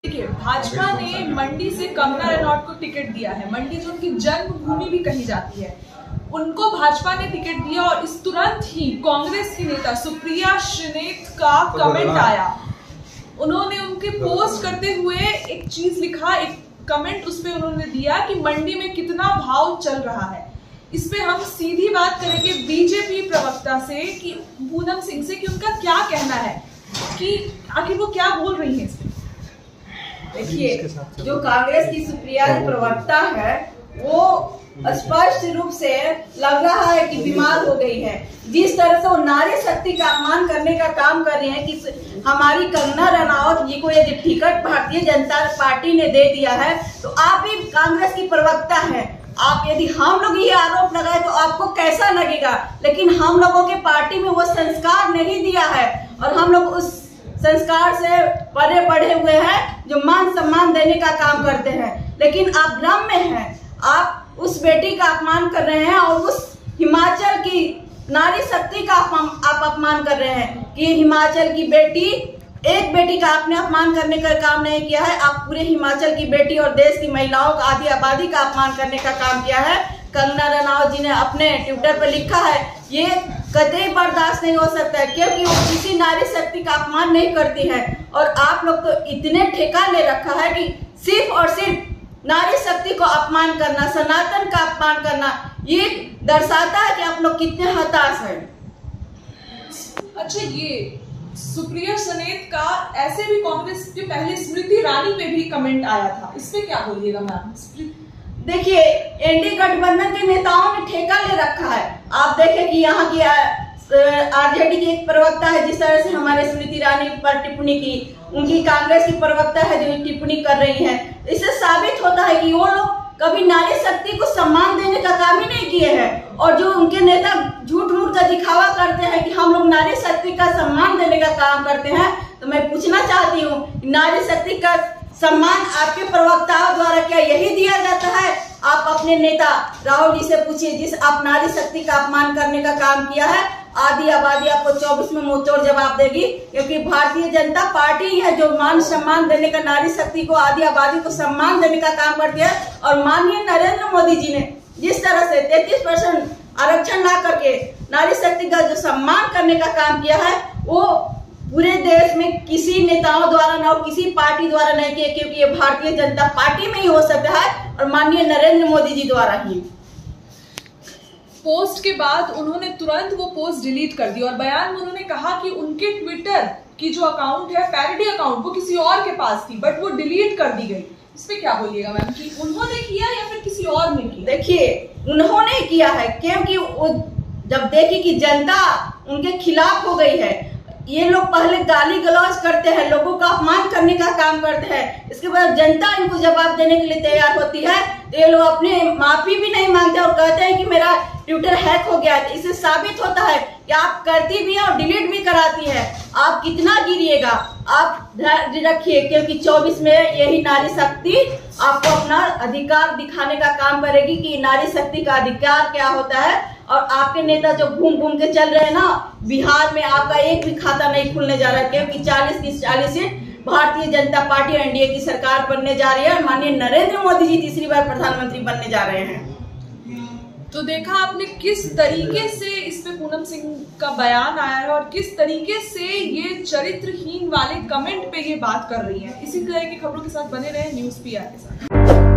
देखिए, भाजपा ने मंडी से कंगना रनौत को टिकट दिया है। मंडी जो उनकी जन्मभूमि भी कही जाती है, उनको भाजपा ने टिकट दिया और इस तुरंत ही कांग्रेस की नेता सुप्रिया श्रीनेत का कमेंट आया। उन्होंने उनके पोस्ट करते हुए एक चीज लिखा, एक कमेंट उस पे उन्होंने दिया कि मंडी में कितना भाव चल रहा है। इस पे हम सीधी बात करेंगे बीजेपी प्रवक्ता से कि पूनम सिंह से कि उनका क्या कहना है, कि आखिर वो क्या बोल रही है इस पे। देखिए, जो कांग्रेस की सुप्रिया प्रवक्ता है वो स्पष्ट रूप से लग रहा है कि बीमार हो गई है। जिस तरह से वो नारी शक्ति का अपमान करने का काम कर रही है कि हमारी कंगना रनौत जी को यदि टिकट भारतीय जनता पार्टी ने दे दिया है तो आप भी कांग्रेस की प्रवक्ता है, आप यदि हम लोग ये आरोप लगाए तो आपको कैसा लगेगा। लेकिन हम लोगों के पार्टी में वो संस्कार नहीं दिया है और हम लोग उस संस्कार से परे बढ़े हुए हैं जो मान सम्मान देने का काम करते हैं। लेकिन आप भ्रम में हैं, आप उस बेटी का अपमान कर रहे हैं और उस हिमाचल की नारी शक्ति का आप अपमान कर रहे हैं कि हिमाचल की बेटी, एक बेटी का आपने अपमान करने का काम नहीं किया है, आप पूरे हिमाचल की बेटी और देश की महिलाओं का, आधी आबादी का अपमान करने का काम किया है। कंगना रनौत जी ने अपने ट्विटर पर लिखा है, ये कतई बर्दाश्त नहीं हो सकता है क्योंकि वो किसी नारी शक्ति का अपमान नहीं करती है। और आप लोग तो इतने ठेका ले रखा है कि सिर्फ और सिर्फ नारी शक्ति को अपमान करना, सनातन का अपमान करना, ये दर्शाता है कि आप लोग कितने हताश हैं। अच्छा, ये सुप्रिया श्रीनेत का ऐसे भी कांग्रेस के पहले स्मृति ईरानी पे भी कमेंट आया था, इस पे क्या बोलिएगा मैम? देखिए, एनडीए गठबंधन के नेताओं ने ठेका ले रखा है। आप देखें कि यहाँ की आरजेडी की एक प्रवक्ता है, जिस तरह से हमारे स्मृति ईरानी पर टिप्पणी की, उनकी कांग्रेस की प्रवक्ता है जो टिप्पणी कर रही है। इससे साबित होता है कि वो लोग कभी नारी शक्ति को सम्मान देने का काम ही नहीं किए हैं और जो उनके नेता झूठ मूठ का दिखावा करते हैं कि हम लोग नारी शक्ति का सम्मान देने का काम करते हैं। तो मैं पूछना चाहती हूँ, नारी शक्ति का सम्मान आपके प्रवक्ताओं द्वारा क्या यही दिया जाता है? आप अपने नेता राहुल जी से पूछिए, जिस आप नारी शक्ति का अपमान करने का काम किया है, आधी आबादी आपको 24 में मुंहतोड़ जवाब देगी। क्योंकि भारतीय जनता पार्टी है जो मान सम्मान देने का, नारी शक्ति को, आधी आबादी को सम्मान देने का काम करती है। और माननीय नरेंद्र मोदी जी ने जिस तरह से 33% आरक्षण ला करके नारी शक्ति का जो सम्मान करने का काम किया है, वो पूरे देश में किसी नेताओं द्वारा ना, किसी पार्टी द्वारा नहीं किया, क्योंकि ये भारतीय जनता पार्टी में ही हो सकता है और माननीय नरेंद्र मोदी जी द्वारा ही। पोस्ट के बाद उन्होंने तुरंत वो पोस्ट डिलीट कर दी और बयान में उन्होंने कहा कि उनके ट्विटर की जो अकाउंट है, पैरोडी अकाउंट, वो किसी और के पास थी बट वो डिलीट कर दी गई। इस पे क्या बोलिएगा मैम, कि उन्होंने किया या फिर किसी और ने किया? देखिए, उन्होंने किया है क्योंकि वो जब देखी कि जनता उनके खिलाफ हो गई है, ये लोग पहले गाली गलौज करते हैं, लोगों का अपमान करने का काम करते हैं, इसके बाद जनता इनको जवाब देने के लिए तैयार होती है तो ये लोग अपने माफी भी नहीं मांगते और कहते हैं कि मेरा ट्विटर हैक हो गया। इससे साबित होता है कि आप करती भी हैं और डिलीट भी कराती है। आप कितना गिरिएगा, आप धैर्य रखिए, क्योंकि 24 में यही नारी शक्ति आपको अपना अधिकार दिखाने का काम करेगी कि नारी शक्ति का अधिकार क्या होता है। और आपके नेता जो घूम घूम के चल रहे हैं ना, बिहार में आपका एक भी खाता नहीं खुलने जा रहा है क्योंकि 40 की 40 seat Bharatiya Janata party NDA की सरकार बनने जा रही है और माननीय नरेंद्र मोदी जी तीसरी बार प्रधानमंत्री बनने जा रहे हैं। तो देखा आपने किस तरीके से इस पे पूनम सिंह का बयान आया है और किस तरीके से ये चरित्रहीन वाले कमेंट पे ये बात कर रही है। इसी तरह की खबरों के साथ बने रहे न्यूज़ PR के साथ।